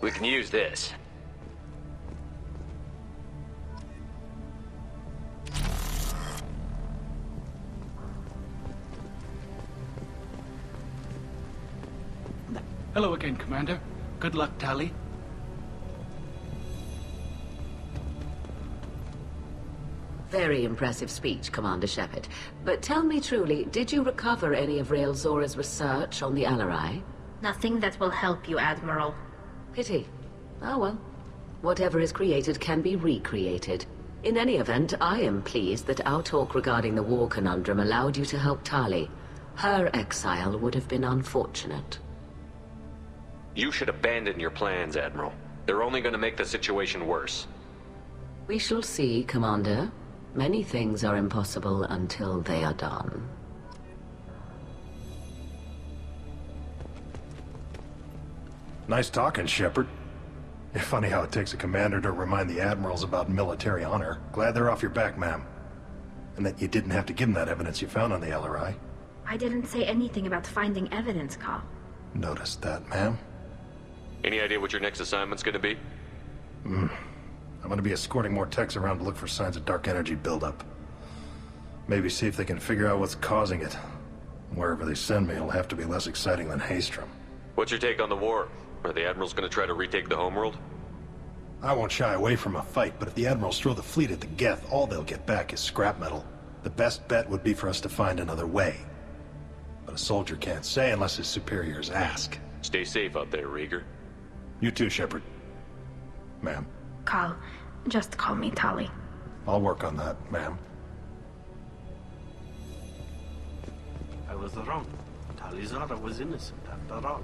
We can use this. Hello again, Commander. Good luck, Tali. Very impressive speech, Commander Shepard. But tell me truly, did you recover any of Rael Zora's research on the Alarai? Nothing that will help you, Admiral. Pity. Oh well. Whatever is created can be recreated. In any event, I am pleased that our talk regarding the war conundrum allowed you to help Tali. Her exile would have been unfortunate. You should abandon your plans, Admiral. They're only going to make the situation worse. We shall see, Commander. Many things are impossible until they are done. Nice talking, Shepard. Funny how it takes a commander to remind the admirals about military honor. Glad they're off your back, ma'am. And that you didn't have to give them that evidence you found on the LRI. I didn't say anything about finding evidence, Carl. Noticed that, ma'am. Any idea what your next assignment's gonna be? I'm gonna be escorting more techs around to look for signs of dark energy buildup. Maybe see if they can figure out what's causing it. Wherever they send me, it'll have to be less exciting than Haystrom. What's your take on the war? Are the Admirals gonna try to retake the homeworld? I won't shy away from a fight, but if the Admirals throw the fleet at the Geth, all they'll get back is scrap metal. The best bet would be for us to find another way. But a soldier can't say unless his superiors ask. Stay safe out there, Rieger. You too, Shepard. Ma'am. Carl, just call me Tali. I'll work on that, ma'am. I was wrong. Tali Zara was innocent after all.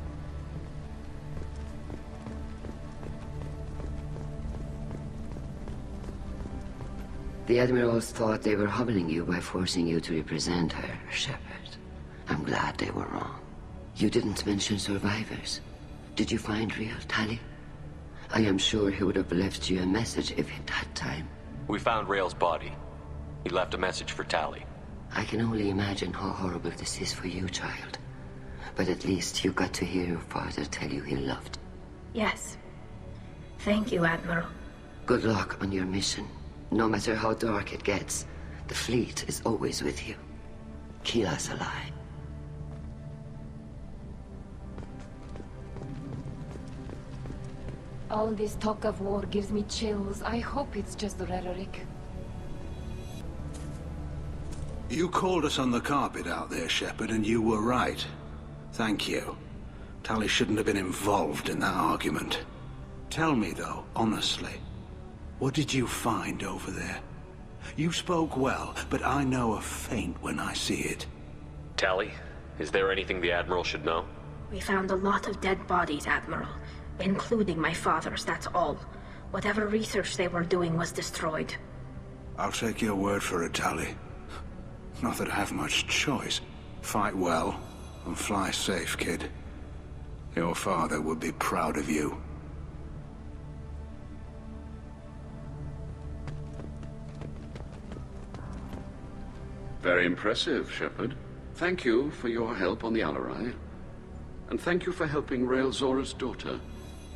The Admirals thought they were humbling you by forcing you to represent her, Shepard. I'm glad they were wrong. You didn't mention survivors. Did you find real Tali? I am sure he would have left you a message if he'd had time. We found Rael's body. He left a message for Tali. I can only imagine how horrible this is for you, child. But at least you got to hear your father tell you he loved. Yes. Thank you, Admiral. Good luck on your mission. No matter how dark it gets, the fleet is always with you. Keep us alive. All this talk of war gives me chills. I hope it's just rhetoric. You called us on the carpet out there, Shepard, and you were right. Thank you. Tali shouldn't have been involved in that argument. Tell me, though, honestly, what did you find over there? You spoke well, but I know a feint when I see it. Tali, is there anything the Admiral should know? We found a lot of dead bodies, Admiral. Including my father's, that's all. Whatever research they were doing was destroyed. I'll take your word for it, Tali. Not that I have much choice. Fight well, and fly safe, kid. Your father would be proud of you. Very impressive, Shepard. Thank you for your help on the Alarai. And thank you for helping Rael Zora's daughter.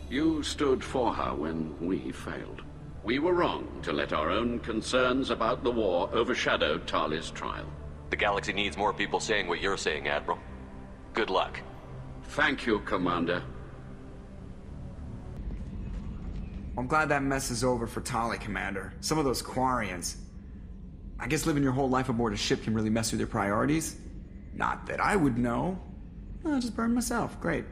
You stood for her when we failed. We were wrong to let our own concerns about the war overshadow Tali's trial. The galaxy needs more people saying what you're saying, Admiral. Good luck. Thank you, Commander. I'm glad that mess is over for Tali, Commander. Some of those Quarians. I guess living your whole life aboard a ship can really mess with your priorities. Not that I would know. I'll just burn myself. Great.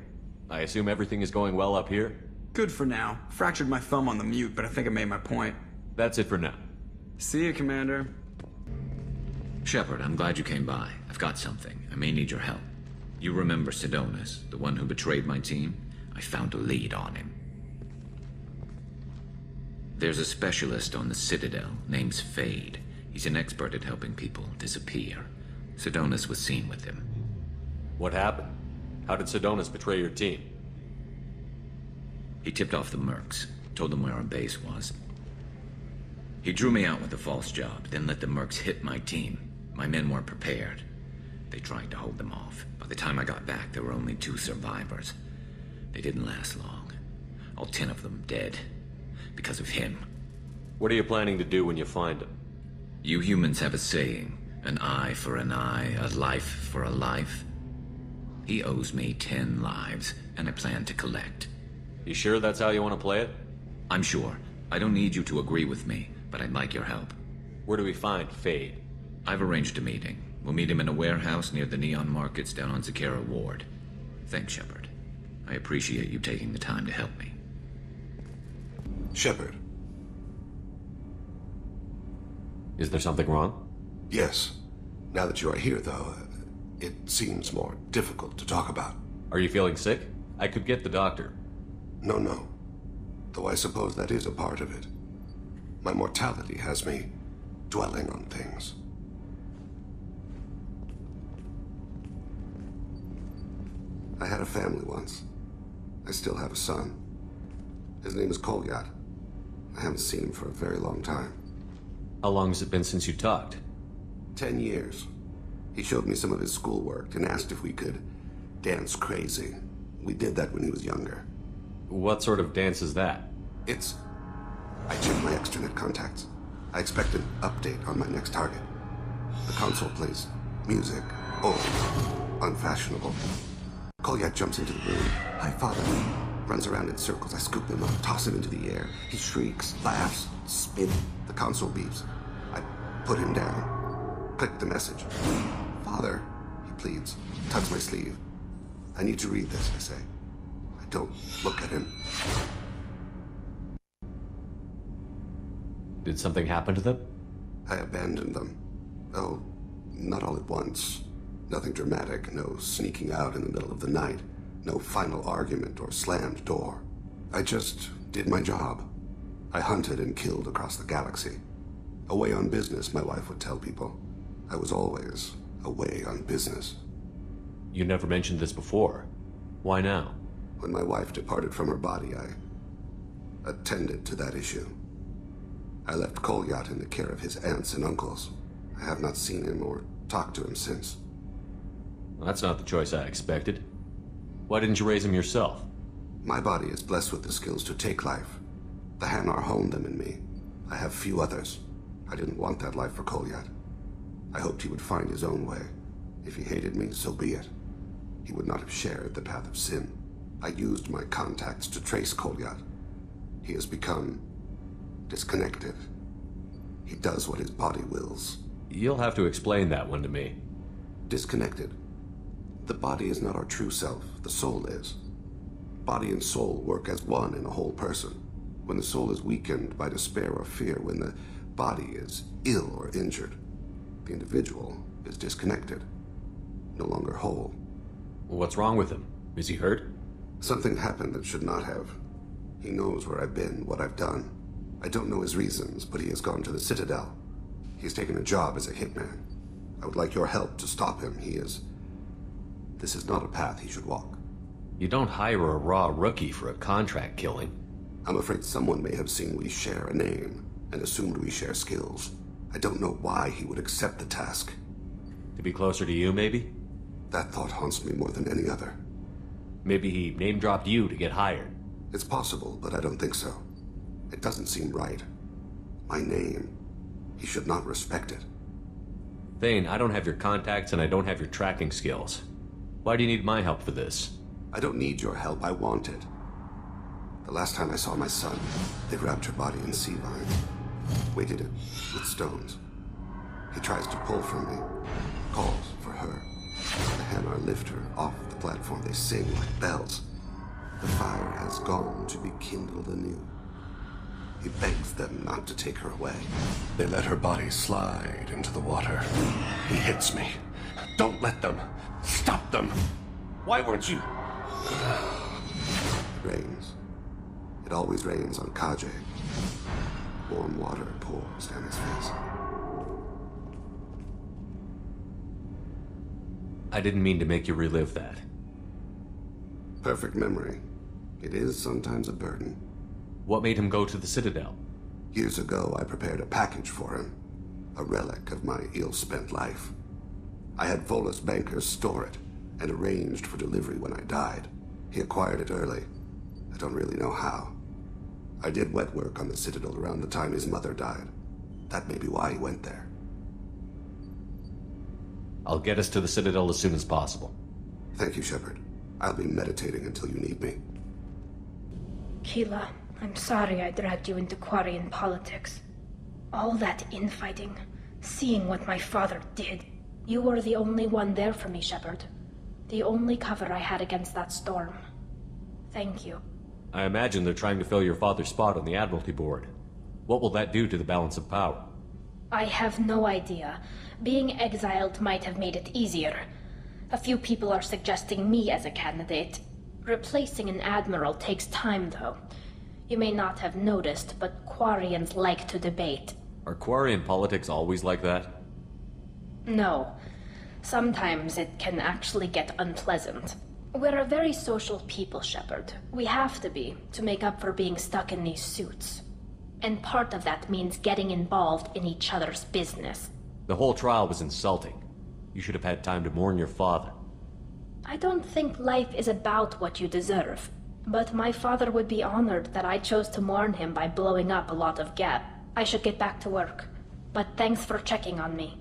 I assume everything is going well up here? Good for now. Fractured my thumb on the mute, but I think I made my point. That's it for now. See you, Commander. Shepard, I'm glad you came by. I've got something. I may need your help. You remember Sidonus, the one who betrayed my team? I found a lead on him. There's a specialist on the Citadel, name's Fade. He's an expert at helping people disappear. Sidonus was seen with him. What happened? How did Sidonus betray your team? He tipped off the mercs, told them where our base was. He drew me out with a false job, then let the mercs hit my team. My men weren't prepared. They tried to hold them off. By the time I got back, there were only 2 survivors. They didn't last long. All 10 of them dead. Because of him. What are you planning to do when you find him? You humans have a saying, an eye for an eye, a life for a life. He owes me 10 lives, and I plan to collect. You sure that's how you want to play it? I'm sure. I don't need you to agree with me, but I'd like your help. Where do we find Fade? I've arranged a meeting. We'll meet him in a warehouse near the Neon Markets down on Zakera Ward. Thanks, Shepard. I appreciate you taking the time to help me. Shepard. Is there something wrong? Yes. Now that you are here, though, it seems more difficult to talk about. Are you feeling sick? I could get the doctor. No. Though I suppose that is a part of it. My mortality has me dwelling on things. I had a family once. I still have a son. His name is Kolyat. I haven't seen him for a very long time. How long has it been since you talked? 10 years. He showed me some of his schoolwork and asked if we could dance crazy. We did that when he was younger. What sort of dance is that? I checked my extranet contacts. I expect an update on my next target. The console plays music. Old. Unfashionable. Kolyat jumps into the room. Hi, Father. Runs around in circles. I scoop him up, toss him into the air. He shrieks, laughs, spins. The console beeps. I put him down. Click the message. Father, he pleads. Tugs my sleeve. I need to read this, I say. I don't look at him. Did something happen to them? I abandoned them. Oh, not all at once. Nothing dramatic, no sneaking out in the middle of the night, no final argument or slammed door. I just did my job. I hunted and killed across the galaxy. Away on business, my wife would tell people. I was always away on business. You never mentioned this before. Why now? When my wife departed from her body, I attended to that issue. I left Kolyat in the care of his aunts and uncles. I have not seen him or talked to him since. Well, that's not the choice I expected. Why didn't you raise him yourself? My body is blessed with the skills to take life. The Hanar honed them in me. I have few others. I didn't want that life for Kolyat. I hoped he would find his own way. If he hated me, so be it. He would not have shared the path of sin. I used my contacts to trace Kolyat. He has become disconnected. He does what his body wills. You'll have to explain that one to me. Disconnected. The body is not our true self, the soul is. Body and soul work as one in a whole person. When the soul is weakened by despair or fear, when the body is ill or injured, the individual is disconnected, no longer whole. What's wrong with him? Is he hurt? Something happened that should not have. He knows where I've been, what I've done. I don't know his reasons, but he has gone to the Citadel. He's taken a job as a hitman. I would like your help to stop him. This is not a path he should walk. You don't hire a raw rookie for a contract killing. I'm afraid someone may have seen we share a name and assumed we share skills. I don't know why he would accept the task. To be closer to you, maybe? That thought haunts me more than any other. Maybe he name-dropped you to get hired. It's possible, but I don't think so. It doesn't seem right. My name. He should not respect it. Thane, I don't have your contacts and I don't have your tracking skills. Why do you need my help for this? I don't need your help. I want it. The last time I saw my son, they wrapped her body in sea vines, weighted it with stones. He tries to pull from me, calls for her. The Hanar lift her off the platform. They sing like bells. The fire has gone to be kindled anew. He begs them not to take her away. They let her body slide into the water. He hits me. Don't let them. Stop them. Why weren't you? It rains. It always rains on Kaje. Warm water pours down his face. I didn't mean to make you relive that. Perfect memory. It is sometimes a burden. What made him go to the Citadel? Years ago, I prepared a package for him. A relic of my ill-spent life. I had Volus bankers store it, and arranged for delivery when I died. He acquired it early, I don't really know how. I did wet work on the Citadel around the time his mother died. That may be why he went there. I'll get us to the Citadel as soon as possible. Thank you, Shepard. I'll be meditating until you need me. Keela, I'm sorry I dragged you into Quarian politics. All that infighting, seeing what my father did. You were the only one there for me, Shepard. The only cover I had against that storm. Thank you. I imagine they're trying to fill your father's spot on the Admiralty Board. What will that do to the balance of power? I have no idea. Being exiled might have made it easier. A few people are suggesting me as a candidate. Replacing an admiral takes time, though. You may not have noticed, but Quarians like to debate. Are Quarian politics always like that? No. Sometimes it can actually get unpleasant. We're a very social people, Shepard. We have to be, to make up for being stuck in these suits. And part of that means getting involved in each other's business. The whole trial was insulting. You should have had time to mourn your father. I don't think life is about what you deserve. But my father would be honored that I chose to mourn him by blowing up a lot of gap. I should get back to work. But thanks for checking on me.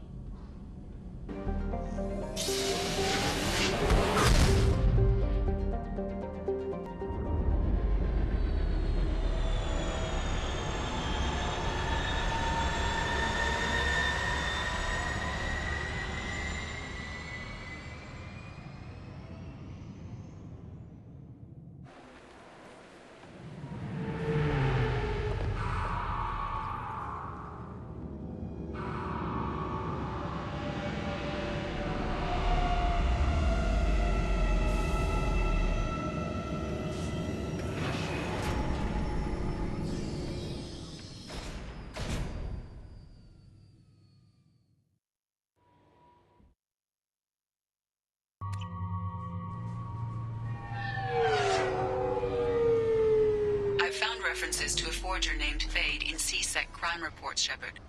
References to a forger named Fade in C-Sec crime reports, Shepard.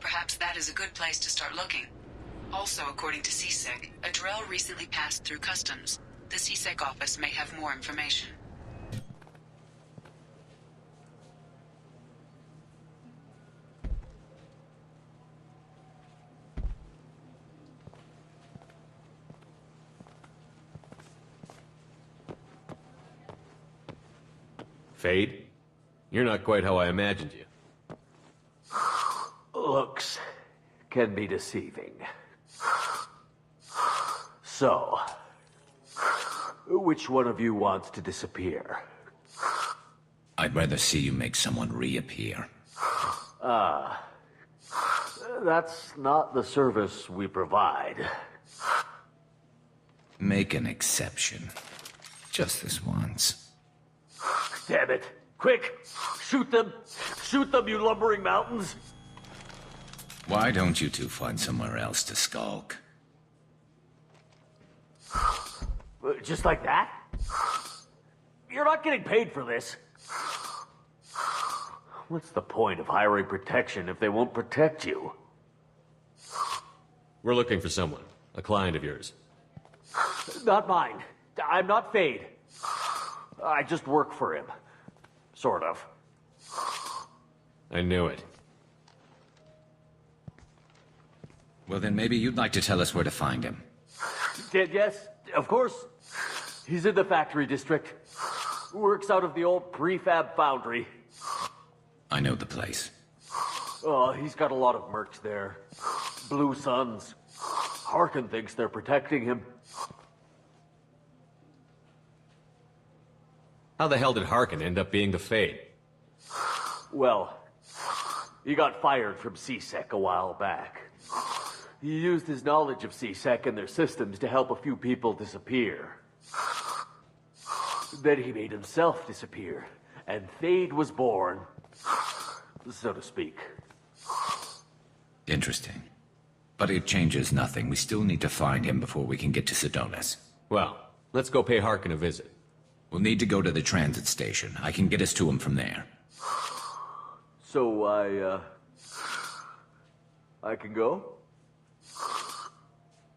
Perhaps that is a good place to start looking. Also, according to C-Sec, a Drell recently passed through customs. The C-Sec office may have more information. Fade? You're not quite how I imagined you. Looks can be deceiving. So, which one of you wants to disappear? I'd rather see you make someone reappear. That's not the service we provide. Make an exception. Just this once. Damn it. Quick! Shoot them! Shoot them, you lumbering mountains! Why don't you two find somewhere else to skulk? Just like that? You're not getting paid for this. What's the point of hiring protection if they won't protect you? We're looking for someone. A client of yours. Not mine. I'm not Fade. I just work for him. Sort of. I knew it. Well, then maybe you'd like to tell us where to find him. Yes, of course. He's in the factory district. Works out of the old prefab foundry. I know the place. Oh, he's got a lot of mercs there. Blue Suns. Harkin thinks they're protecting him. How the hell did Harkin end up being the Fade? Well, he got fired from C-Sec a while back. He used his knowledge of C-Sec and their systems to help a few people disappear. Then he made himself disappear, and Fade was born, so to speak. Interesting. But it changes nothing. We still need to find him before we can get to Sidonis. Well, let's go pay Harkin a visit. We'll need to go to the transit station. I can get us to him from there. So I can go?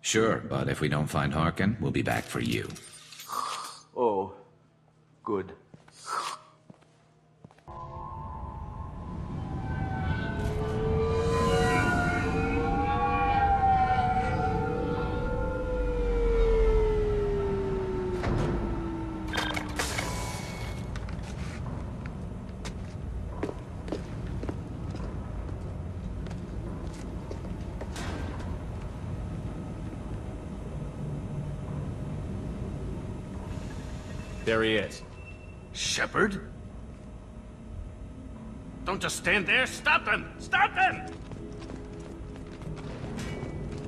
Sure, but if we don't find Harkin, we'll be back for you. Oh, good. There he is. Shepard? Don't just stand there. Stop them! Stop them!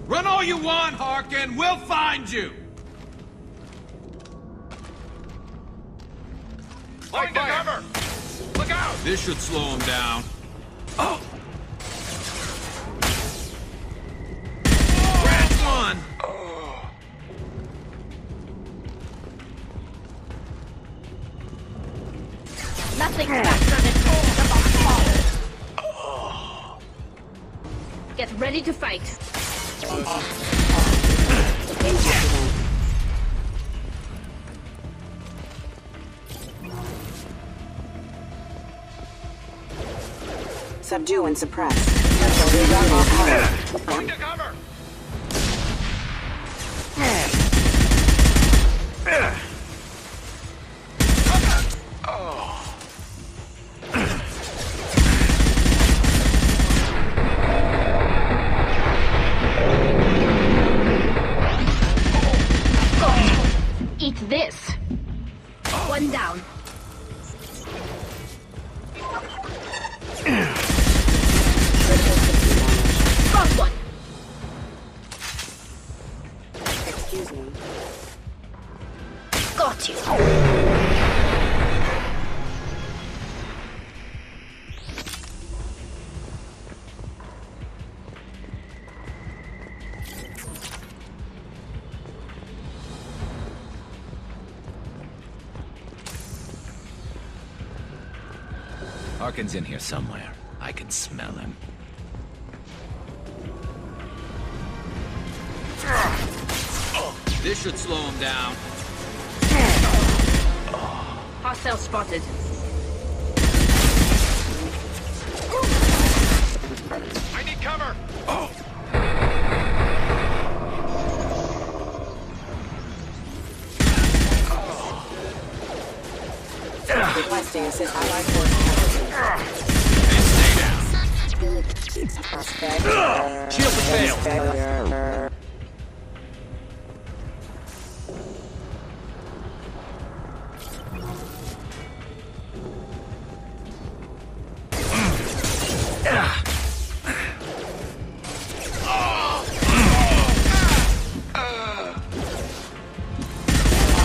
Run all you want, Harkin. We'll find you. Find cover! Look out! This should slow him down. Oh! Grab one! Nothing faster than the ball. Get ready to fight. Subdue and suppress. Find cover! Eat this. One down. Got one. Excuse me. Got you. Harkin's in here somewhere. I can smell him. This should slow him down. Hostile spotted. I need cover! Requesting assist allied forces. Shield to fail.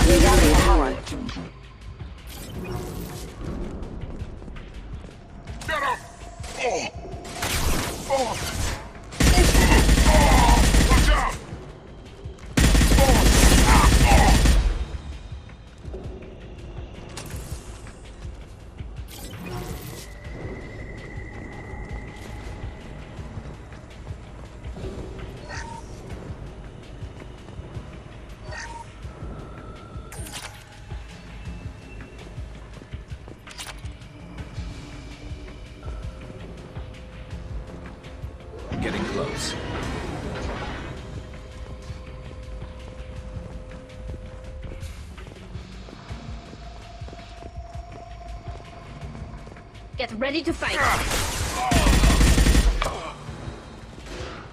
Regaining power. Get up! Watch out! Getting close. Get ready to fight.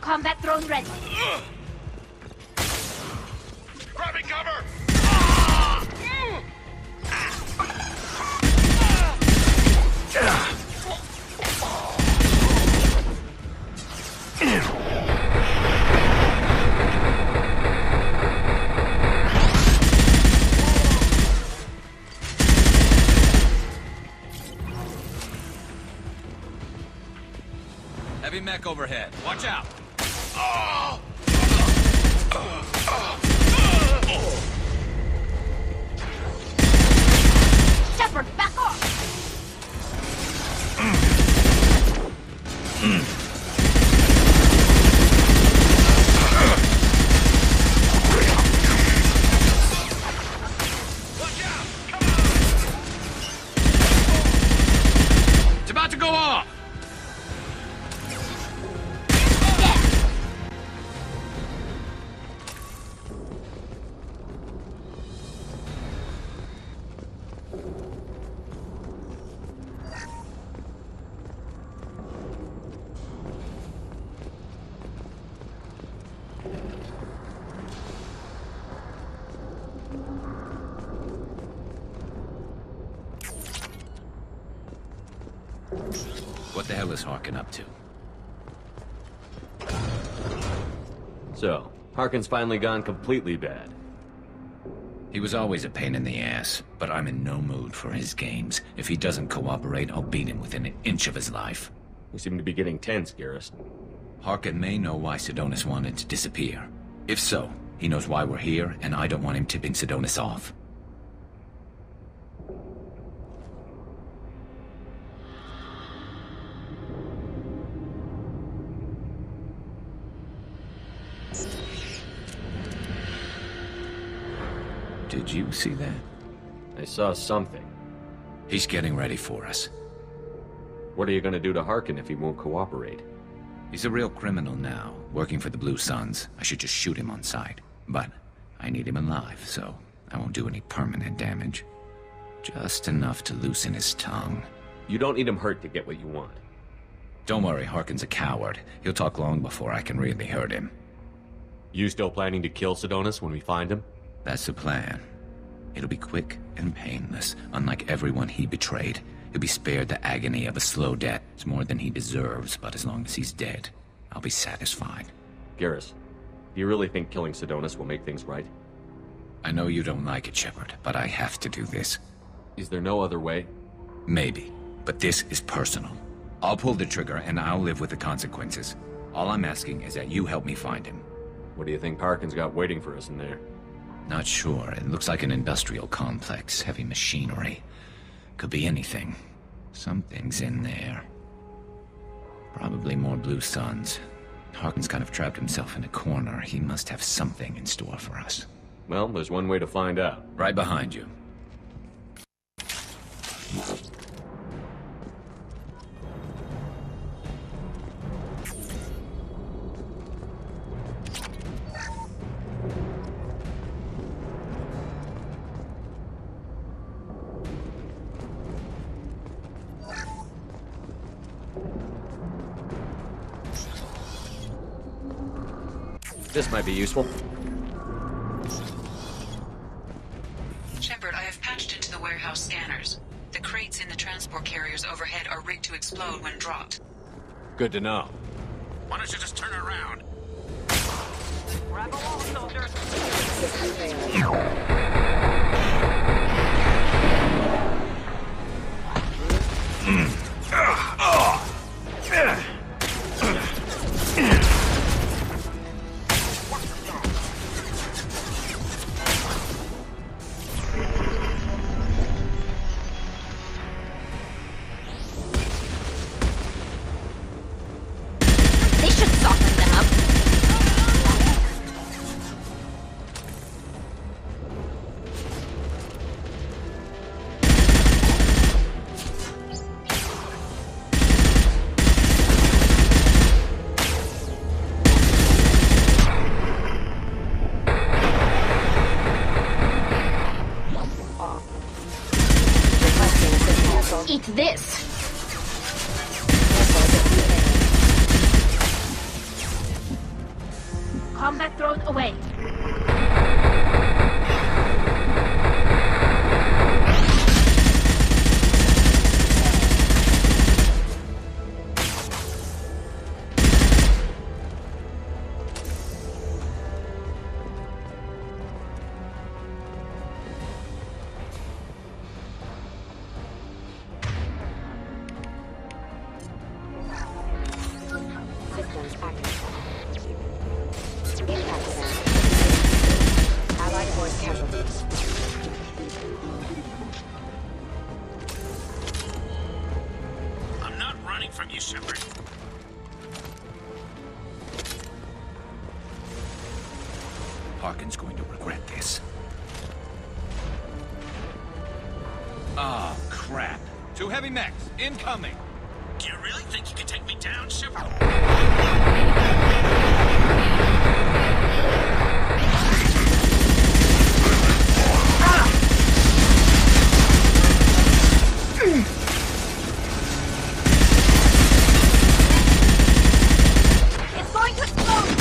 Combat drone ready. Grabbing cover! Heavy mech overhead. Watch out. Shepard, back off! What the hell is Harkin up to? So, Harkin's finally gone completely bad. He was always a pain in the ass, but I'm in no mood for his games. If he doesn't cooperate, I'll beat him within an inch of his life. We seem to be getting tense, Garrus. Harkin may know why Sidonis wanted to disappear. If so, he knows why we're here, and I don't want him tipping Sidonis off. Did you see that? I saw something. He's getting ready for us. What are you gonna do to Harkin if he won't cooperate? He's a real criminal now, working for the Blue Suns. I should just shoot him on sight. But I need him alive, so I won't do any permanent damage. Just enough to loosen his tongue. You don't need him hurt to get what you want. Don't worry, Harkin's a coward. He'll talk long before I can really hurt him. You still planning to kill Sidonis when we find him? That's the plan. It'll be quick and painless, unlike everyone he betrayed. He'll be spared the agony of a slow death. It's more than he deserves, but as long as he's dead, I'll be satisfied. Garrus, do you really think killing Sidonis will make things right? I know you don't like it, Shepard, but I have to do this. Is there no other way? Maybe, but this is personal. I'll pull the trigger and I'll live with the consequences. All I'm asking is that you help me find him. What do you think Harkin's got waiting for us in there? Not sure. It looks like an industrial complex. Heavy machinery. Could be anything. Something's in there. Probably more Blue Suns. Harkin's kind of trapped himself in a corner. He must have something in store for us. Well, there's one way to find out. Right behind you. This might be useful. Shepard, I have patched into the warehouse scanners. The crates in the transport carriers overhead are rigged to explode when dropped. Good to know. Why don't you just turn around? Grab a wall, soldiers. Eat this! Combat drone away. I'm not running from you, Shepard. Harkin's going to regret this. Ah, crap. 2 heavy mechs, incoming. Do you really think you can take me down, Shepard? It's going to explode!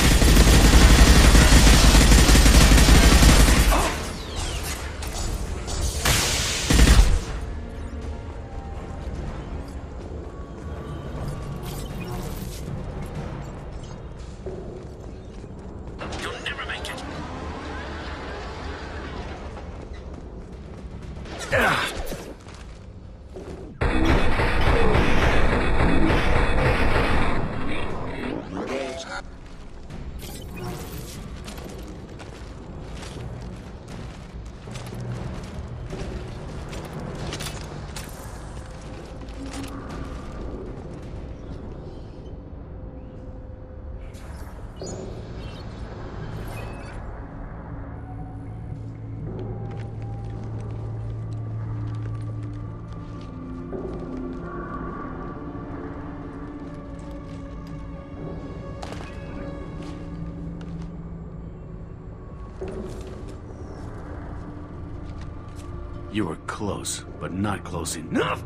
You were close, but not close enough.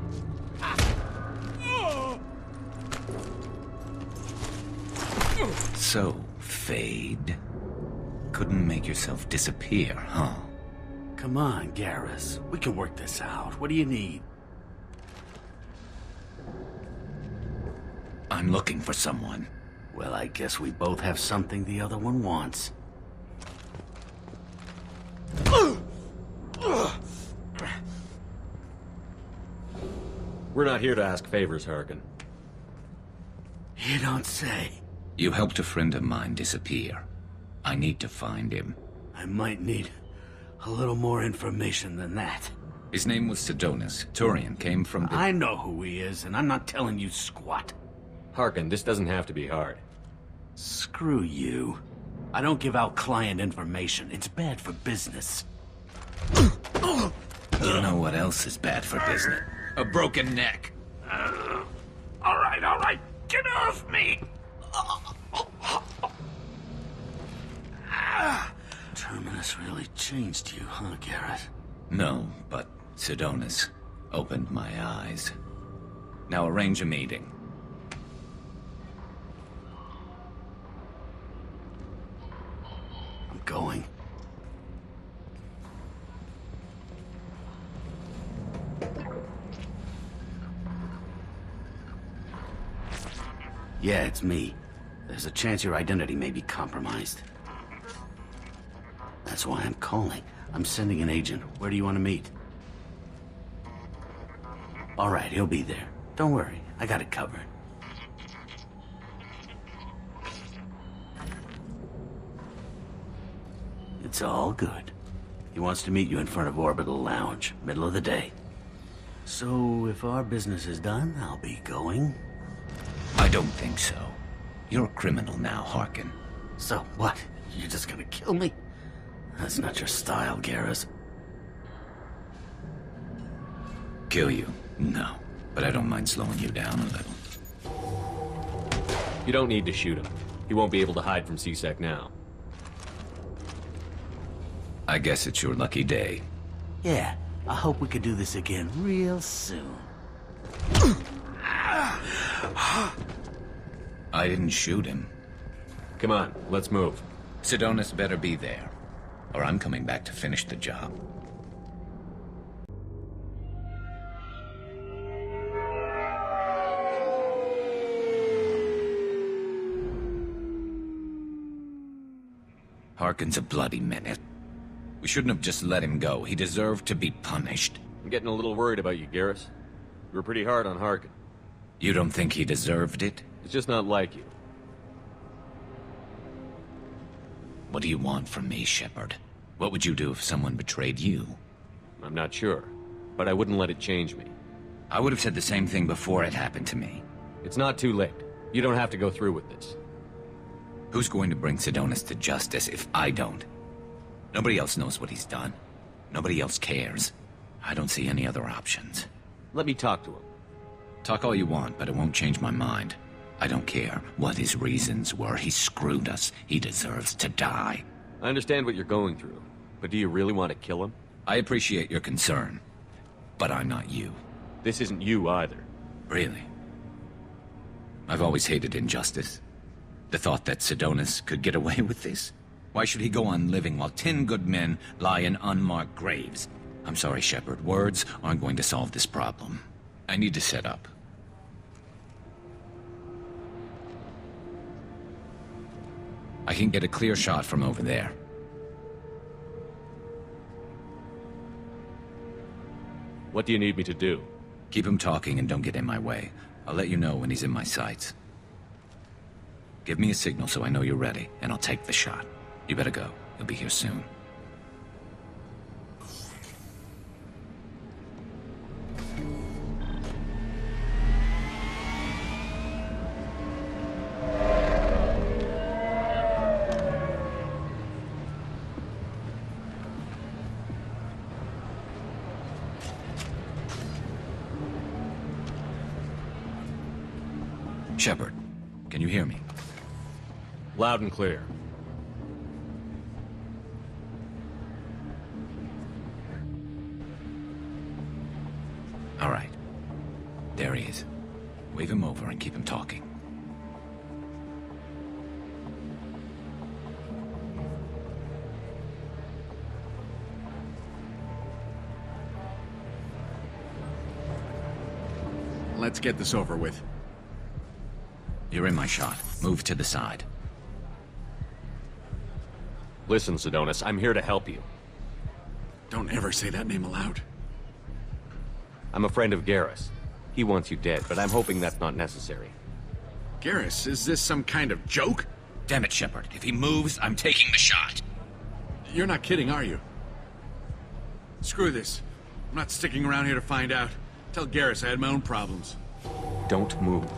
So, Fade. Couldn't make yourself disappear, huh? Come on, Garrus. We can work this out. What do you need? I'm looking for someone. Well, I guess we both have something the other one wants. We're not here to ask favors, Harkin. You don't say. You helped a friend of mine disappear. I need to find him. I might need a little more information than that. His name was Sidonus. Turian came from the... I know who he is, and I'm not telling you squat. Harkin, this doesn't have to be hard. Screw you. I don't give out client information. It's bad for business. You know what else is bad for business? A broken neck. All right. Get off me! Terminus really changed you, huh, Garrett? No, but Sidonus opened my eyes. Now arrange a meeting. I'm going. Yeah, it's me. There's a chance your identity may be compromised. That's why I'm calling. I'm sending an agent. Where do you want to meet? All right, he'll be there. Don't worry, I got it covered. It's all good. He wants to meet you in front of Orbital Lounge, middle of the day. So, if our business is done, I'll be going. I don't think so. You're a criminal now, Harkin. So, what? You're just gonna kill me? That's not your style, Garrus. Kill you? No. But I don't mind slowing you down a little. You don't need to shoot him. He won't be able to hide from C-Sec now. I guess it's your lucky day. Yeah, I hope we could do this again real soon. I didn't shoot him. Come on, let's move. Sidonus better be there, or I'm coming back to finish the job. Harkin's a bloody menace. We shouldn't have just let him go. He deserved to be punished. I'm getting a little worried about you, Garrus. You were pretty hard on Harkin. You don't think he deserved it? It's just not like you. What do you want from me, Shepard? What would you do if someone betrayed you? I'm not sure, but I wouldn't let it change me. I would have said the same thing before it happened to me. It's not too late. You don't have to go through with this. Who's going to bring Sidonus to justice if I don't? Nobody else knows what he's done. Nobody else cares. I don't see any other options. Let me talk to him. Talk all you want, but it won't change my mind. I don't care what his reasons were. He screwed us. He deserves to die. I understand what you're going through, but do you really want to kill him? I appreciate your concern, but I'm not you. This isn't you either. Really? I've always hated injustice. The thought that Sidonus could get away with this? Why should he go on living while 10 good men lie in unmarked graves? I'm sorry, Shepard. Words aren't going to solve this problem. I need to set up. I can get a clear shot from over there. What do you need me to do? Keep him talking and don't get in my way. I'll let you know when he's in my sights. Give me a signal so I know you're ready, and I'll take the shot. You better go. He'll be here soon. Shepard, can you hear me? Loud and clear. All right. There he is. Wave him over and keep him talking. Let's get this over with. You're in my shot. Move to the side. Listen, Sidonis, I'm here to help you. Don't ever say that name aloud. I'm a friend of Garrus. He wants you dead, but I'm hoping that's not necessary. Garrus, is this some kind of joke? Damn it, Shepard. If he moves, I'm taking the shot. You're not kidding, are you? Screw this. I'm not sticking around here to find out. Tell Garrus I had my own problems. Don't move.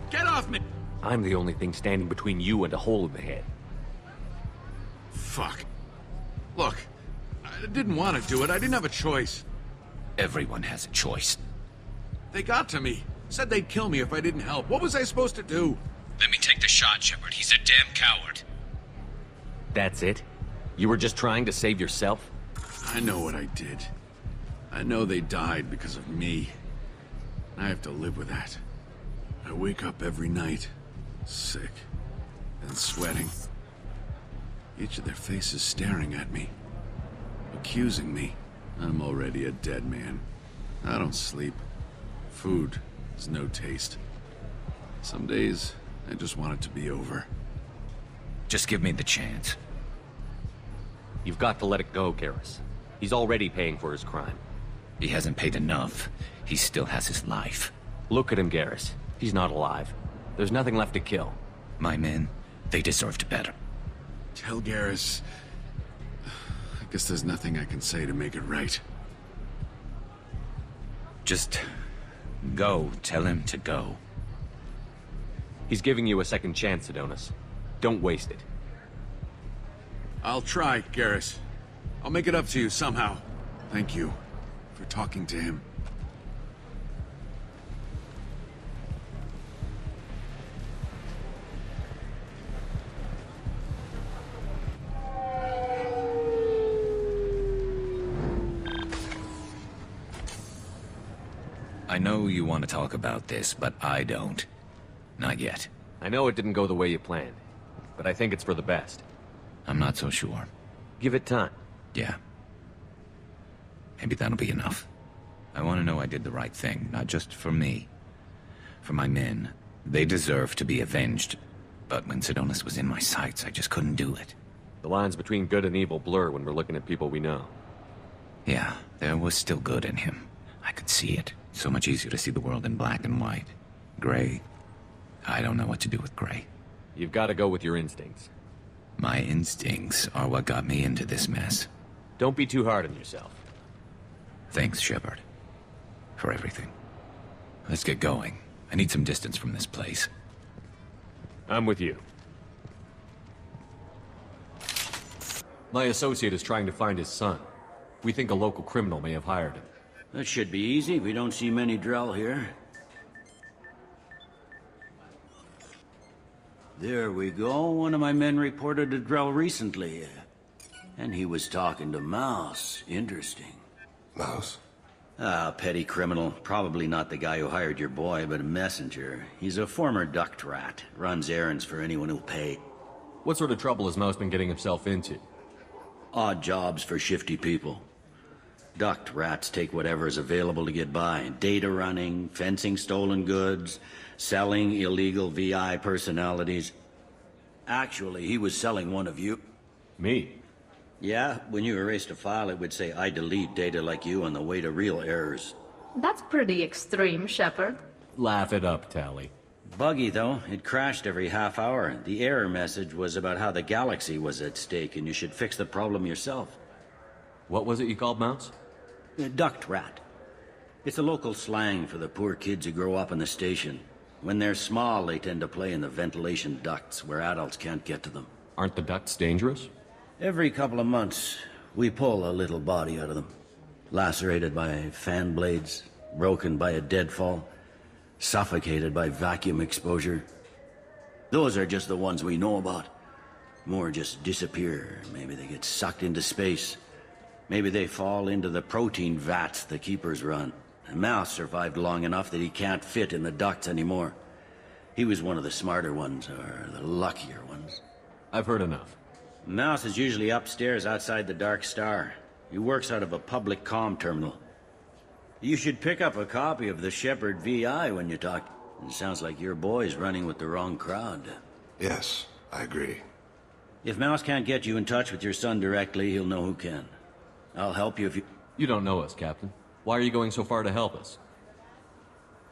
Get off me! I'm the only thing standing between you and a hole in the head. Fuck. Look, I didn't want to do it. I didn't have a choice. Everyone has a choice. They got to me. Said they'd kill me if I didn't help. What was I supposed to do? Let me take the shot, Shepard. He's a damn coward. That's it? You were just trying to save yourself? I know what I did. I know they died because of me. I have to live with that. I wake up every night, sick, and sweating. Each of their faces staring at me, accusing me. I'm already a dead man. I don't sleep. Food has no taste. Some days, I just want it to be over. Just give me the chance. You've got to let it go, Garrus. He's already paying for his crime. He hasn't paid enough. He still has his life. Look at him, Garrus. He's not alive. There's nothing left to kill. My men, they deserved better. Tell Garrus... I guess there's nothing I can say to make it right. Just... go. Tell him to go. He's giving you a second chance, Sidonis. Don't waste it. I'll try, Garrus. I'll make it up to you somehow. Thank you for talking to him. I know you want to talk about this, but I don't. Not yet. I know it didn't go the way you planned, but I think it's for the best. I'm not so sure. Give it time. Yeah. Maybe that'll be enough. I want to know I did the right thing, not just for me. For my men. They deserve to be avenged. But when Sidonis was in my sights, I just couldn't do it. The lines between good and evil blur when we're looking at people we know. Yeah, there was still good in him. I could see it. So much easier to see the world in black and white. Gray. I don't know what to do with gray. You've got to go with your instincts. My instincts are what got me into this mess. Don't be too hard on yourself. Thanks, Shepard. For everything. Let's get going. I need some distance from this place. I'm with you. My associate is trying to find his son. We think a local criminal may have hired him. That should be easy. We don't see many Drell here. There we go. One of my men reported a Drell recently. And he was talking to Mouse. Interesting. Mouse? Ah, petty criminal. Probably not the guy who hired your boy, but a messenger. He's a former duct rat. Runs errands for anyone who'll pay. What sort of trouble has Mouse been getting himself into? Odd jobs for shifty people. Duct rats take whatever is available to get by. Data running, fencing stolen goods, selling illegal VI personalities. Actually, he was selling one of you. Me? Yeah, when you erased a file, it would say, I delete data like you on the way to real errors. That's pretty extreme, Shepard. Laugh it up, Tally. Buggy, though. It crashed every half hour. The error message was about how the galaxy was at stake, and you should fix the problem yourself. What was it you called Mouse? Duct rat. It's a local slang for the poor kids who grow up in the station. When they're small, they tend to play in the ventilation ducts, where adults can't get to them. Aren't the ducts dangerous? Every couple of months, we pull a little body out of them. Lacerated by fan blades, broken by a deadfall, suffocated by vacuum exposure. Those are just the ones we know about. More just disappear. Maybe they get sucked into space. Maybe they fall into the protein vats the Keepers run. And Mouse survived long enough that he can't fit in the ducts anymore. He was one of the smarter ones, or the luckier ones. I've heard enough. Mouse is usually upstairs outside the Dark Star. He works out of a public comm terminal. You should pick up a copy of the Shepard VI when you talk. It sounds like your boy's running with the wrong crowd. Yes, I agree. If Mouse can't get you in touch with your son directly, he'll know who can. I'll help you if you... You don't know us, Captain. Why are you going so far to help us?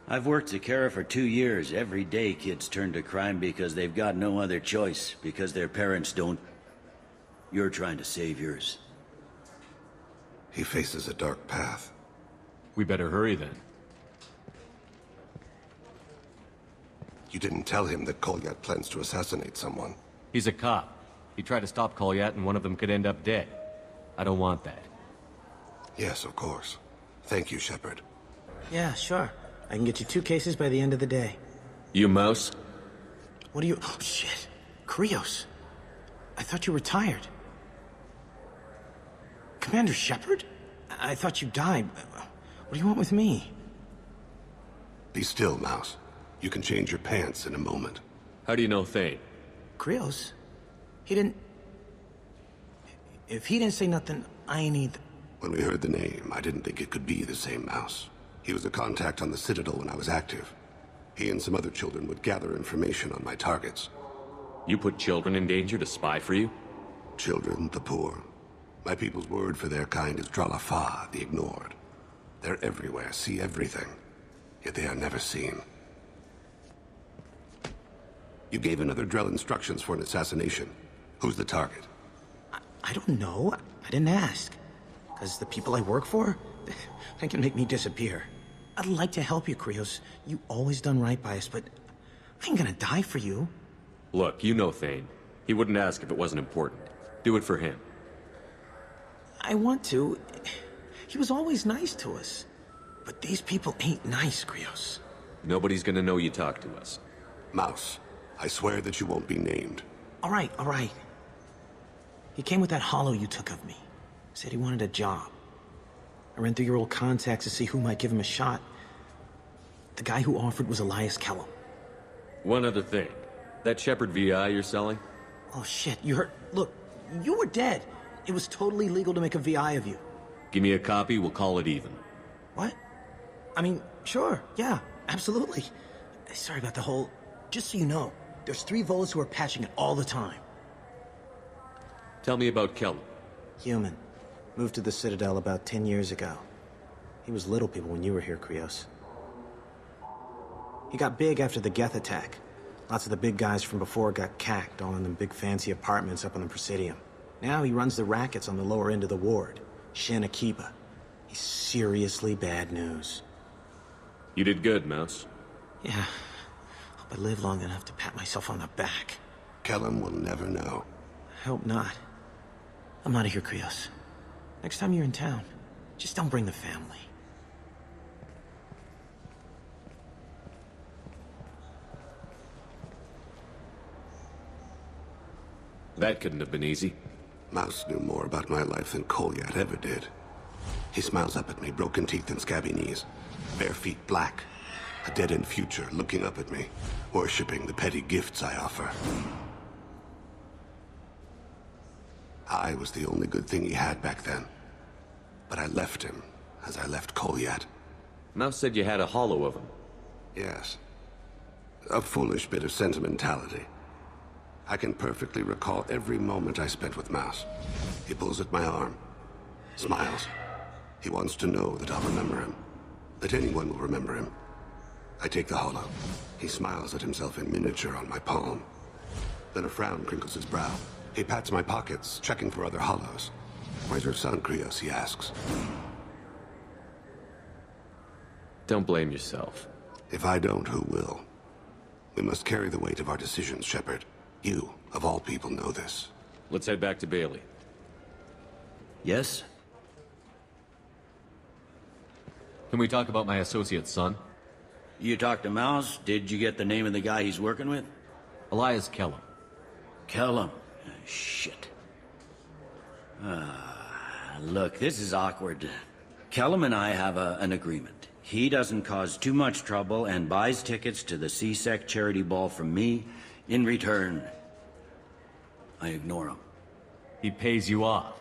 I've worked Zakera for 2 years. Every day kids turn to crime because they've got no other choice, because their parents don't. You're trying to save yours. He faces a dark path. We better hurry then. You didn't tell him that Kolyat plans to assassinate someone. He's a cop. He tried to stop Kolyat and one of them could end up dead. I don't want that. Yes, of course. Thank you, Shepard. Yeah, sure. I can get you 2 cases by the end of the day. You Mouse? What are you... Oh, shit. Krios. I thought you were retired. Commander Shepard? I thought you died. What do you want with me? Be still, Mouse. You can change your pants in a moment. How do you know Thane? Krios? He didn't... If he didn't say nothing, I ain't either. When we heard the name, I didn't think it could be the same Mouse. He was a contact on the Citadel when I was active. He and some other children would gather information on my targets. You put children in danger to spy for you? Children, the poor. My people's word for their kind is Dralafa, the ignored. They're everywhere, see everything, yet they are never seen. You gave another Drell instructions for an assassination. Who's the target? I don't know. I didn't ask. Because the people I work for, they can make me disappear. I'd like to help you, Krios. You always done right by us, but I ain't gonna die for you. Look, you know Thane. He wouldn't ask if it wasn't important. Do it for him. I want to. He was always nice to us. But these people ain't nice, Krios. Nobody's gonna know you talked to us. Mouse, I swear that you won't be named. All right, all right. He came with that hollow you took of me. Said he wanted a job. I ran through your old contacts to see who might give him a shot. The guy who offered was Elias Kellum. One other thing. That Shepard VI you're selling? Oh shit, you heard... Look, you were dead. It was totally legal to make a VI of you. Give me a copy, we'll call it even. What? I mean, sure, yeah, absolutely. Sorry about the whole... Just so you know, there's 3 Volas who are patching it all the time. Tell me about Kellum. Human. Moved to the Citadel about 10 years ago. He was little people when you were here, Krios. He got big after the Geth attack. Lots of the big guys from before got cacked, all in them big fancy apartments up on the Presidium. Now he runs the rackets on the lower end of the ward. Shin Akiba. He's seriously bad news. You did good, Mouse. Yeah. Hope I live long enough to pat myself on the back. Kellum will never know. I hope not. I'm out of here, Krios. Next time you're in town, just don't bring the family. That couldn't have been easy. Mouse knew more about my life than Kolyat ever did. He smiles up at me, broken teeth and scabby knees. Bare feet black. A dead-end future looking up at me, worshipping the petty gifts I offer. I was the only good thing he had back then. But I left him, as I left Kolyat. Mouse said you had a hollow of him. Yes. A foolish bit of sentimentality. I can perfectly recall every moment I spent with Mouse. He pulls at my arm, smiles. He wants to know that I'll remember him, that anyone will remember him. I take the holo. He smiles at himself in miniature on my palm. Then a frown crinkles his brow. He pats my pockets, checking for other holos. Where's your son, Krios? He asks. Don't blame yourself. If I don't, who will? We must carry the weight of our decisions, Shepard. You, of all people, know this. Let's head back to Bailey. Yes? Can we talk about my associate's son? You talked to Mouse? Did you get the name of the guy he's working with? Elias Kellum. Kellum? Shit. Look, this is awkward. Kellum and I have an agreement. He doesn't cause too much trouble and buys tickets to the CSEC charity ball from me. In return, I ignore him. He pays you off.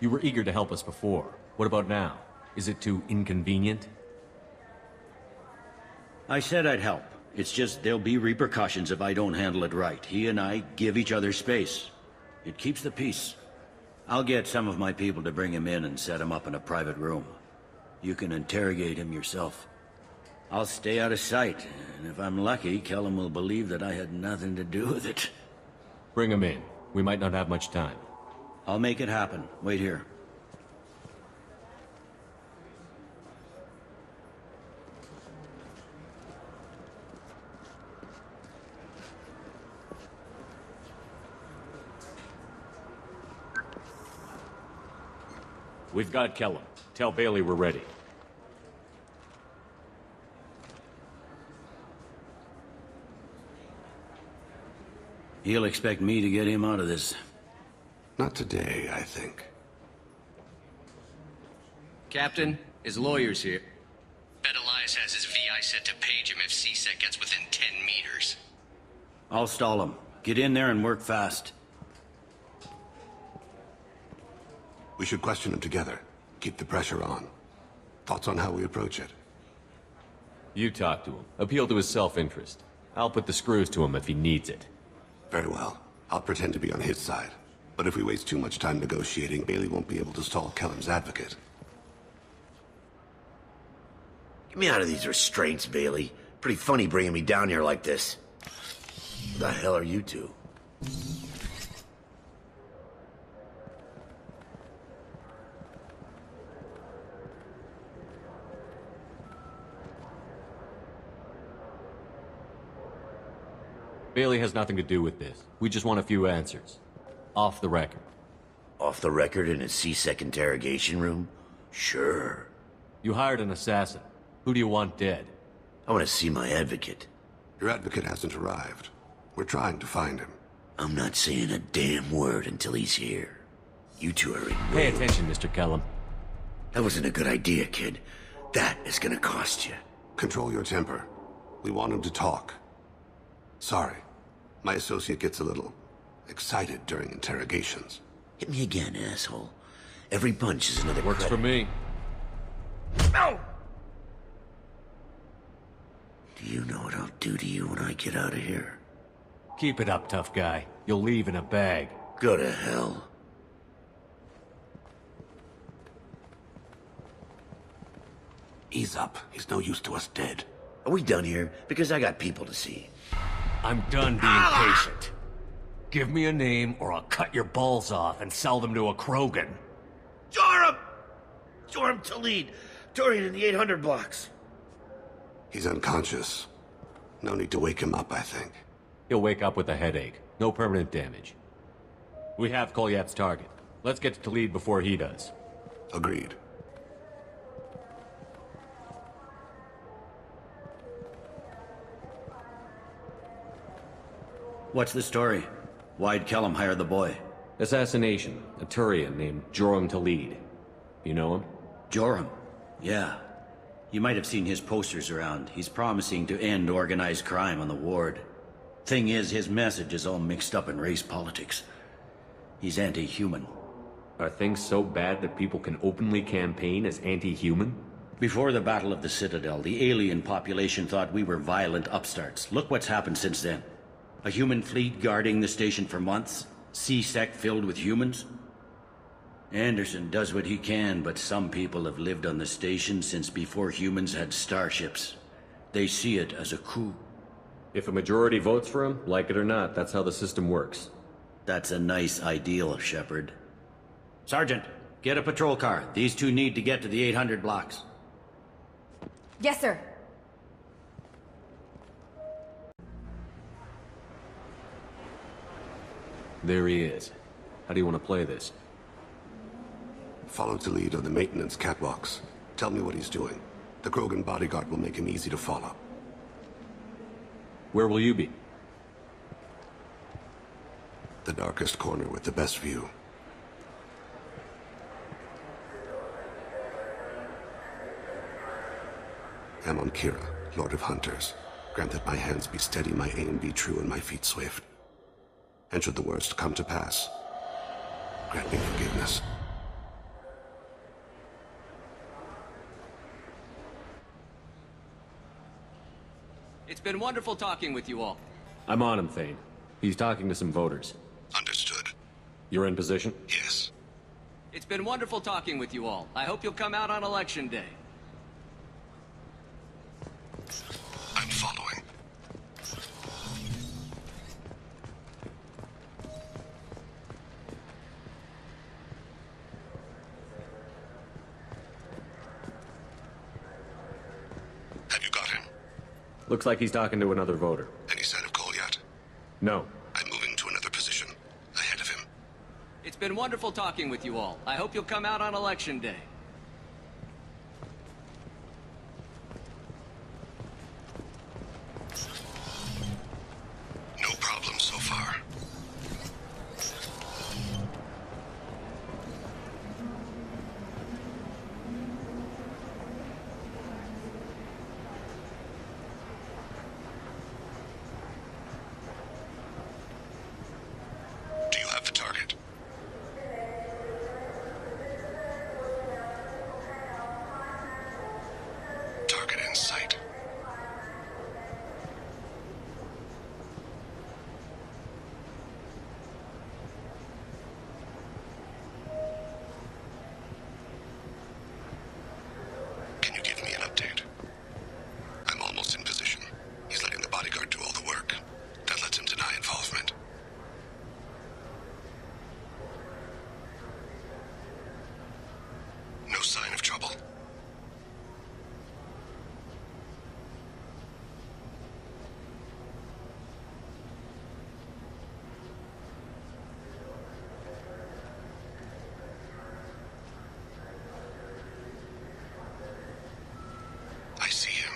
You were eager to help us before. What about now? Is it too inconvenient? I said I'd help. It's just there'll be repercussions if I don't handle it right. He and I give each other space. It keeps the peace. I'll get some of my people to bring him in and set him up in a private room. You can interrogate him yourself. I'll stay out of sight, and if I'm lucky, Kellum will believe that I had nothing to do with it. Bring him in. We might not have much time. I'll make it happen. Wait here. We've got Kellum. Tell Bailey we're ready. He'll expect me to get him out of this. Not today, I think. Captain, his lawyer's here. Bet Elias has his VI set to page him if CSEC gets within 10 meters. I'll stall him. Get in there and work fast. We should question him together. Keep the pressure on. Thoughts on how we approach it? You talk to him. Appeal to his self-interest. I'll put the screws to him if he needs it. Very well. I'll pretend to be on his side. But if we waste too much time negotiating, Bailey won't be able to stall Kellum's advocate. Get me out of these restraints, Bailey. Pretty funny bringing me down here like this. Who the hell are you two? Bailey has nothing to do with this. We just want a few answers. Off the record. Off the record in a CSEC interrogation room? Sure. You hired an assassin. Who do you want dead? I want to see my advocate. Your advocate hasn't arrived. We're trying to find him. I'm not saying a damn word until he's here. You two are in. Pay attention, Mr. Kellum. That wasn't a good idea, kid. That is gonna cost you. Control your temper. We want him to talk. Sorry. My associate gets a little excited during interrogations. Hit me again, asshole. Every punch is another Works credit. for me. No! Do you know what I'll do to you when I get out of here? Keep it up, tough guy. You'll leave in a bag. Go to hell. Ease up. He's no use to us dead. Are we done here? Because I got people to see. I'm done being patient. Give me a name or I'll cut your balls off and sell them to a Krogan. Joram! Joram Talid, touring in the 800 blocks. He's unconscious. No need to wake him up, I think. He'll wake up with a headache. No permanent damage. We have Kolyat's target. Let's get to Talid before he does. Agreed. What's the story? Why'd Kellum hire the boy? Assassination. A Turian named Joram Talid. You know him? Joram? Yeah. You might have seen his posters around. He's promising to end organized crime on the ward. Thing is, his message is all mixed up in race politics. He's anti-human. Are things so bad that people can openly campaign as anti-human? Before the Battle of the Citadel, the alien population thought we were violent upstarts. Look what's happened since then. A human fleet guarding the station for months? C-Sec filled with humans? Anderson does what he can, but some people have lived on the station since before humans had starships. They see it as a coup. If a majority votes for him, like it or not, that's how the system works. That's a nice ideal, Shepard. Sergeant, get a patrol car. These two need to get to the 800 blocks. Yes, sir. There he is. How do you want to play this? Follow to lead on the maintenance catwalks. Tell me what he's doing. The Krogan bodyguard will make him easy to follow. Where will you be? The darkest corner with the best view. I'm on Kira, Lord of Hunters. Grant that my hands be steady, my aim be true, and my feet swift. And should the worst come to pass, grant me forgiveness. It's been wonderful talking with you all. I'm on him, Thane. He's talking to some voters. Understood. You're in position? Yes. It's been wonderful talking with you all. I hope you'll come out on Election Day. I'm following. Have you got him? Looks like he's talking to another voter. Any sign of Cole yet? No. I'm moving to another position. Ahead of him. It's been wonderful talking with you all. I hope you'll come out on Election Day. No problem so far. Do you have the target? Target in sight. Can you give me an update? I'm almost in position. He's letting the bodyguard do all the work. That lets him deny involvement. No sign of trouble. I see him.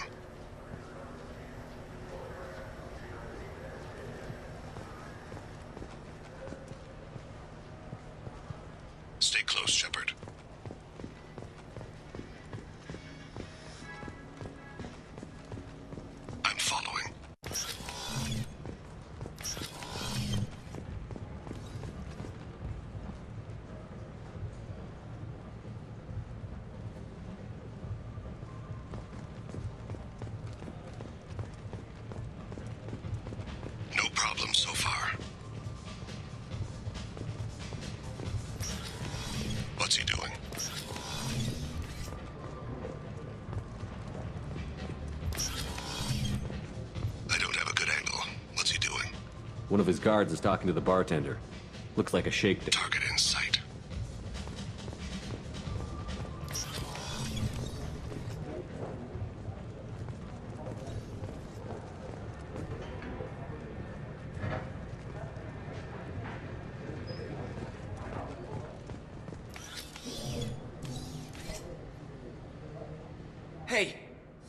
Stay close, Shepard. I'm following. No problem so far. What's he doing? I don't have a good angle. What's he doing? One of his guards is talking to the bartender. Looks like a shake. Target in sight. Hey,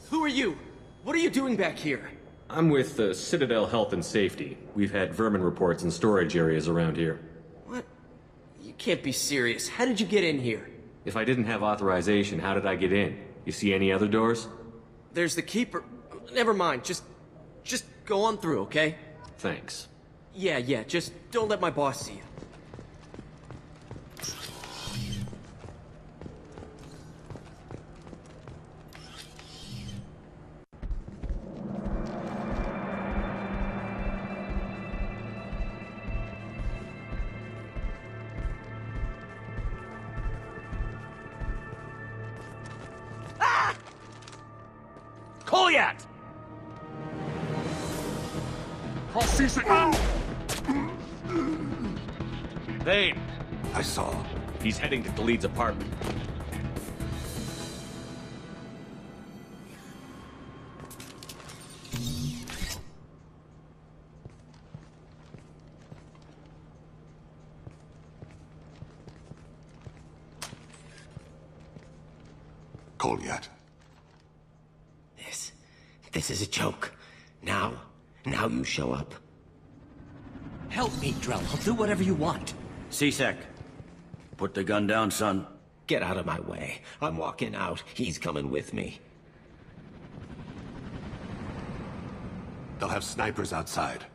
who are you? What are you doing back here? I'm with Citadel Health and Safety. We've had vermin reports in storage areas around here. What? You can't be serious. How did you get in here? If I didn't have authorization, how did I get in? You see any other doors? There's the keeper. Never mind. Just go on through, okay? Thanks. Yeah, just don't let my boss see you. Kolyat! Call C-Sec. Thane! I saw. He's heading to Khalid's apartment. Kolyat. This is a joke. Now you show up. Help me, Drell. I'll do whatever you want. C-Sec. Put the gun down, son. Get out of my way. I'm walking out. He's coming with me. They'll have snipers outside.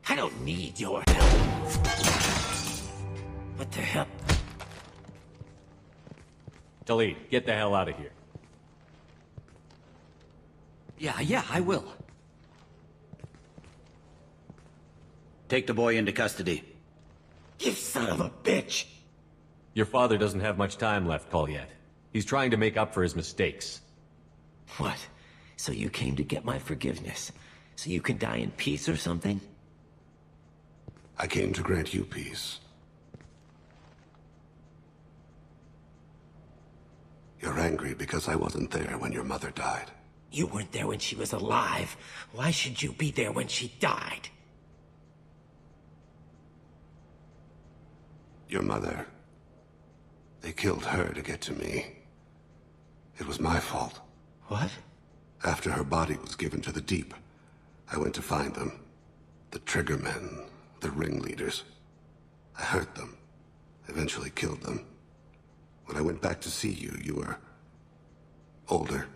I don't need your help. What the hell? Khalid, get the hell out of here. Yeah, I will. Take the boy into custody. You son of a bitch! Your father doesn't have much time left, Kolyat. He's trying to make up for his mistakes. What? So you came to get my forgiveness? So you can die in peace or something? I came to grant you peace. You're angry because I wasn't there when your mother died. You weren't there when she was alive. Why should you be there when she died? Your mother. They killed her to get to me. It was my fault. What? After her body was given to the Deep, I went to find them. The Triggermen, the ringleaders. I hurt them. Eventually killed them. When I went back to see you, you were older.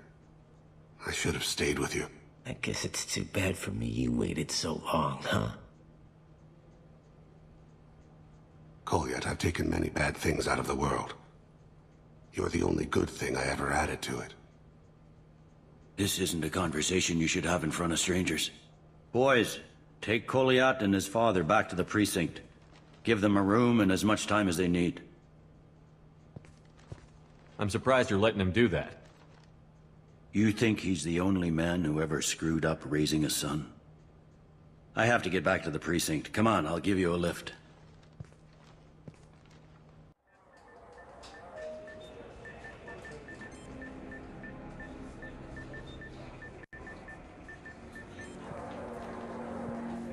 I should have stayed with you. I guess it's too bad for me you waited so long, huh? Kolyat, I've taken many bad things out of the world. You're the only good thing I ever added to it. This isn't a conversation you should have in front of strangers. Boys, take Kolyat and his father back to the precinct. Give them a room and as much time as they need. I'm surprised you're letting him do that. You think he's the only man who ever screwed up raising a son? I have to get back to the precinct. Come on, I'll give you a lift.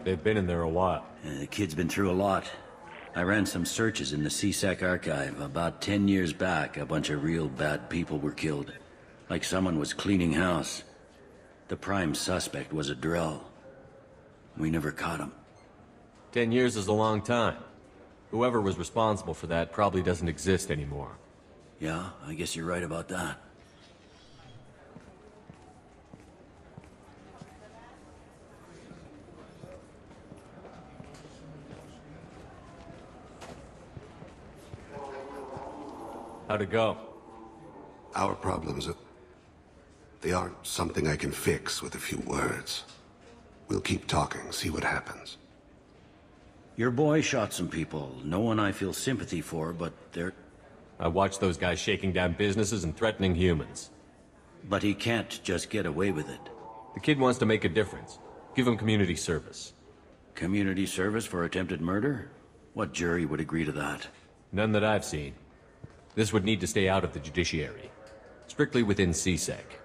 They've been in there a while. The kid's been through a lot. I ran some searches in the C-Sec archive. About 10 years back, a bunch of real bad people were killed. Like someone was cleaning house. The prime suspect was a Drell. We never caught him. 10 years is a long time. Whoever was responsible for that probably doesn't exist anymore. Yeah, I guess you're right about that. How'd it go? Our problems, they aren't something I can fix with a few words. We'll keep talking, see what happens. Your boy shot some people. No one I feel sympathy for, but they're... I watched those guys shaking down businesses and threatening humans. But he can't just get away with it. The kid wants to make a difference. Give him community service. Community service for attempted murder? What jury would agree to that? None that I've seen. This would need to stay out of the judiciary. Strictly within C-Sec.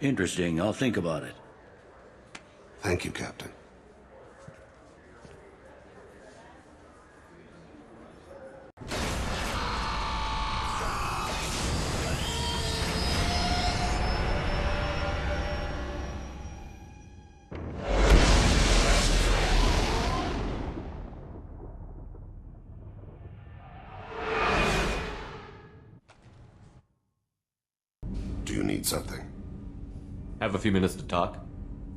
Interesting. I'll think about it. Thank you, Captain. Do you need something? Have a few minutes to talk?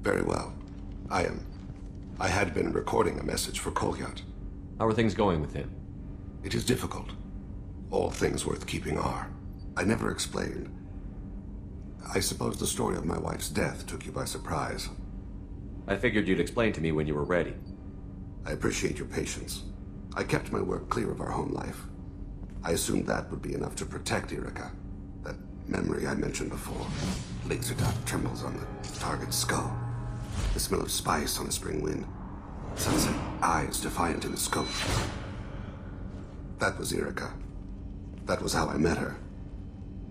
Very well. I had been recording a message for Kolyat. How are things going with him? It is difficult. All things worth keeping are. I never explained. I suppose the story of my wife's death took you by surprise. I figured you'd explain to me when you were ready. I appreciate your patience. I kept my work clear of our home life. I assumed that would be enough to protect Erica. That Memory I mentioned before. Laser dot trembles on the target's skull. The smell of spice on the spring wind. Sunset eyes defiant in the scope. That was Erica. That was how I met her.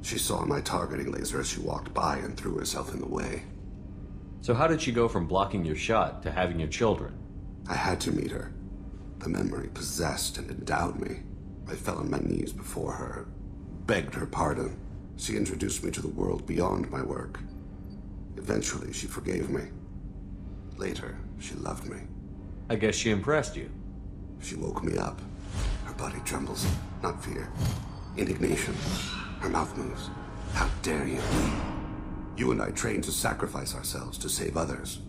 She saw my targeting laser as she walked by and threw herself in the way. So how did she go from blocking your shot to having your children? I had to meet her. The memory possessed and endowed me. I fell on my knees before her, begged her pardon. She introduced me to the world beyond my work. Eventually, she forgave me. Later, she loved me. I guess she impressed you. She woke me up. Her body trembles, not fear. Indignation. Her mouth moves. How dare you? You and I trained to sacrifice ourselves to save others.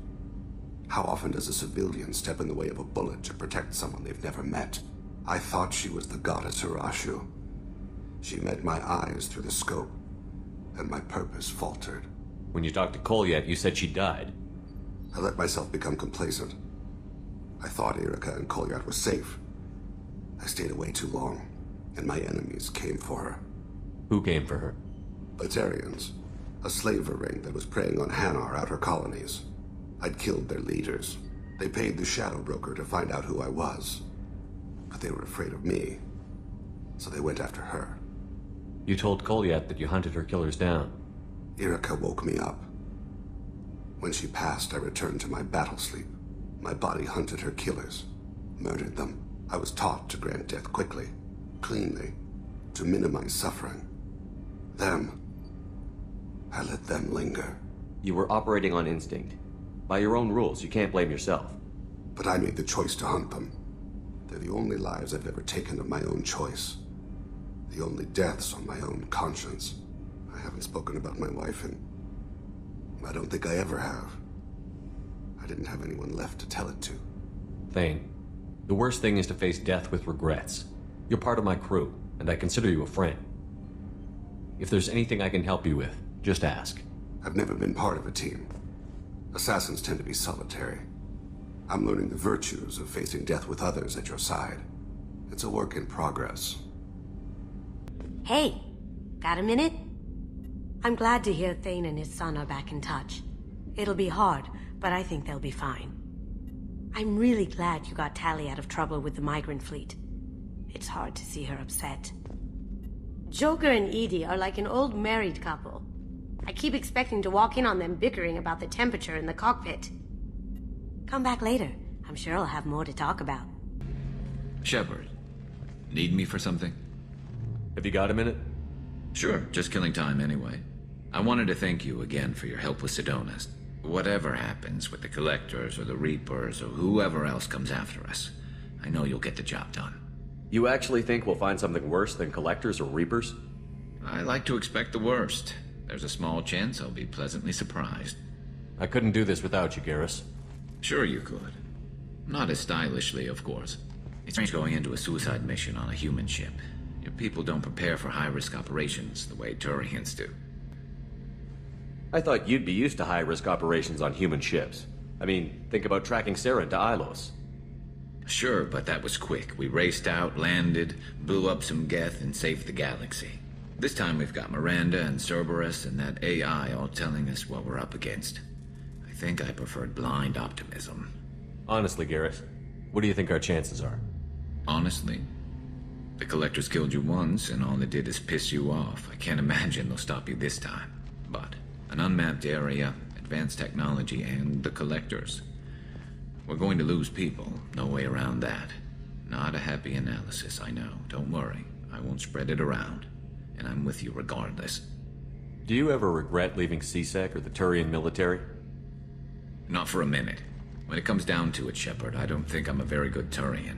How often does a civilian step in the way of a bullet to protect someone they've never met? I thought she was the goddess Hirashu. She met my eyes through the scope, and my purpose faltered. When you talked to Kolyat, you said she died. I let myself become complacent. I thought Erica and Kolyat were safe. I stayed away too long, and my enemies came for her. Who came for her? Batarians. A slaver ring that was preying on Hanar outer colonies. I'd killed their leaders. They paid the Shadow Broker to find out who I was. But they were afraid of me, so they went after her. You told Kolyat that you hunted her killers down. Erica woke me up. When she passed, I returned to my battle sleep. My body hunted her killers, murdered them. I was taught to grant death quickly, cleanly, to minimize suffering. I let them linger. You were operating on instinct. By your own rules, you can't blame yourself. But I made the choice to hunt them. They're the only lives I've ever taken of my own choice. The only deaths on my own conscience. I haven't spoken about my wife, and I don't think I ever have. I didn't have anyone left to tell it to. Thane, the worst thing is to face death with regrets. You're part of my crew, and I consider you a friend. If there's anything I can help you with, just ask. I've never been part of a team. Assassins tend to be solitary. I'm learning the virtues of facing death with others at your side. It's a work in progress. Hey, got a minute? I'm glad to hear Thane and his son are back in touch. It'll be hard, but I think they'll be fine. I'm really glad you got Tali out of trouble with the migrant fleet. It's hard to see her upset. Joker and Edie are like an old married couple. I keep expecting to walk in on them bickering about the temperature in the cockpit. Come back later. I'm sure I'll have more to talk about. Shepard, need me for something? Have you got a minute? Sure, just killing time anyway. I wanted to thank you again for your help with Sidonis. Whatever happens with the Collectors or the Reapers or whoever else comes after us, I know you'll get the job done. You actually think we'll find something worse than Collectors or Reapers? I like to expect the worst. There's a small chance I'll be pleasantly surprised. I couldn't do this without you, Garrus. Sure you could. Not as stylishly, of course. It's strange going into a suicide mission on a human ship. Your people don't prepare for high-risk operations the way Turians do. I thought you'd be used to high-risk operations on human ships. I mean, think about tracking Saren to Ilos. Sure, but that was quick. We raced out, landed, blew up some Geth, and saved the galaxy. This time we've got Miranda and Cerberus and that AI all telling us what we're up against. I think I preferred blind optimism. Honestly, Garrus, what do you think our chances are? Honestly? The Collectors killed you once, and all they did is piss you off. I can't imagine they'll stop you this time. But an unmapped area, advanced technology, and the Collectors. We're going to lose people, no way around that. Not a happy analysis, I know. Don't worry, I won't spread it around. And I'm with you regardless. Do you ever regret leaving CSEC or the Turian military? Not for a minute. When it comes down to it, Shepard, I don't think I'm a very good Turian.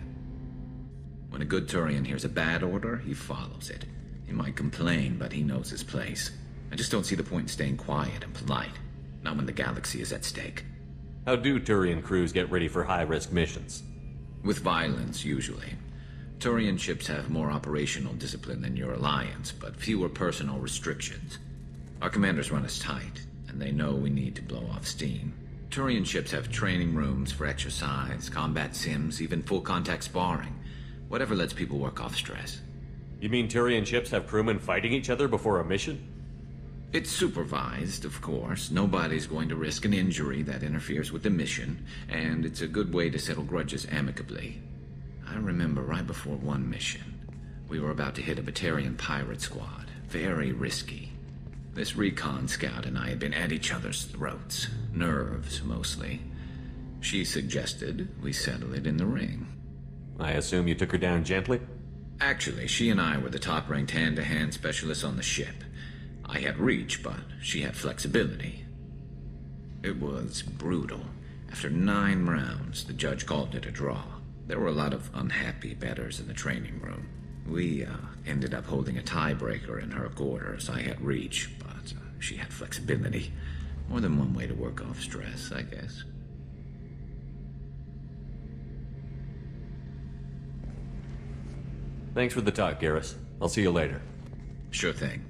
When a good Turian hears a bad order, he follows it. He might complain, but he knows his place. I just don't see the point in staying quiet and polite. Not when the galaxy is at stake. How do Turian crews get ready for high-risk missions? With violence, usually. Turian ships have more operational discipline than your alliance, but fewer personal restrictions. Our commanders run us tight, and they know we need to blow off steam. Turian ships have training rooms for exercise, combat sims, even full-contact sparring. Whatever lets people work off stress. You mean Turian ships have crewmen fighting each other before a mission? It's supervised, of course. Nobody's going to risk an injury that interferes with the mission, and it's a good way to settle grudges amicably. I remember right before one mission, we were about to hit a Batarian pirate squad. Very risky. This recon scout and I had been at each other's throats. Nerves, mostly. She suggested we settle it in the ring. I assume you took her down gently? Actually, she and I were the top-ranked hand-to-hand specialists on the ship. I had reach, but she had flexibility. It was brutal. After 9 rounds, the judge called it a draw. There were a lot of unhappy bettors in the training room. We ended up holding a tiebreaker in her quarters. I had reach, but she had flexibility. More than one way to work off stress, I guess. Thanks for the talk, Garrus. I'll see you later. Sure thing.